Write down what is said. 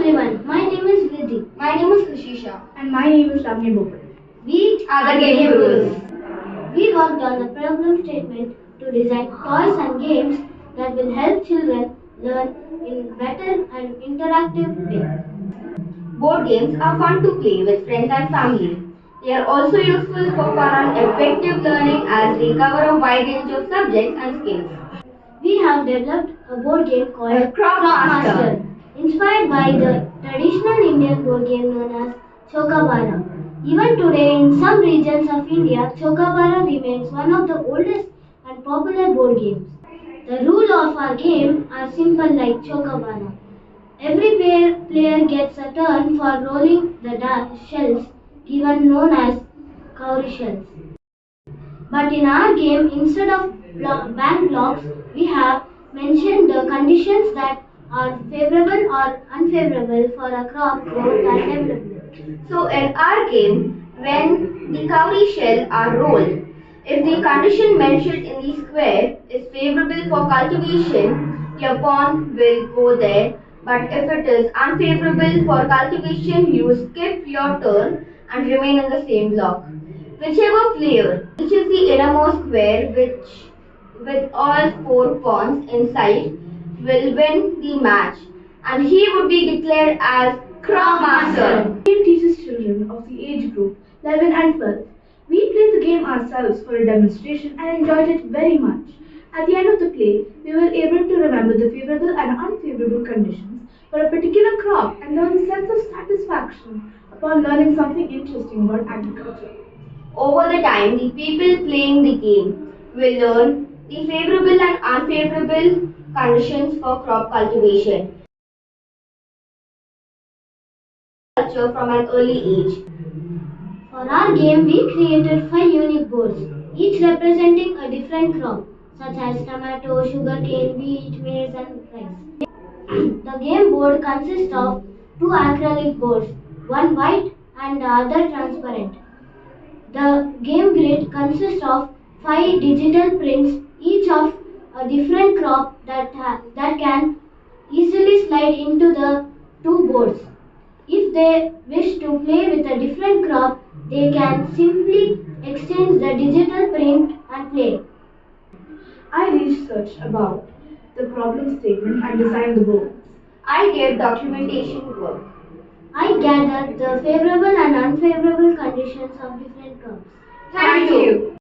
everyone, my name is Vridhi. My name is Khushi, Shah. And my name is Lavanya. We Are the game gurus. We worked on the problem statement to design toys and games that will help children learn in better and interactive way. Board games are fun to play with friends and family. They are also useful for fun and effective learning as they cover a wide range of subjects and skills. We have developed a board game called Crop Master. inspired by the traditional Indian board game known as Chokabara. Even today, in some regions of India, Chokabara remains one of the oldest and popular board games. The rules of our game are simple like Chokabara. Every player gets a turn for rolling the shells, given known as cowrie shells. But in our game, instead of bank blocks, we have mentioned the conditions that are favorable or unfavorable for a crop growth and development. So in our game, when the cowrie shell are rolled, if the condition mentioned in the square is favorable for cultivation, your pawn will go there. But if it is unfavorable for cultivation, you skip your turn and remain in the same block. Whichever player reaches the innermost square with all four pawns inside will win the match, and he would be declared as Crop Master. The game teaches children of the age group 11 and 12. We played the game ourselves for a demonstration and enjoyed it very much. At the end of the play, we were able to remember the favorable and unfavorable conditions for a particular crop, and there was a sense of satisfaction upon learning something interesting about agriculture. Over the time, the people playing the game will learn the favorable and unfavorable conditions for crop cultivation from an early age. For our game, we created 5 unique boards, each representing a different crop, such as tomato, sugarcane, wheat, maize, and rice. The game board consists of 2 acrylic boards, one white and the other transparent. The game grid consists of 5 digital prints, each of a different crop that can easily slide into the 2 boards. If they wish to play with a different crop, they can simply exchange the digital print and play. I researched about the problem statement and designed the board. I did documentation work. I gathered the favorable and unfavorable conditions of different crops. Thank you.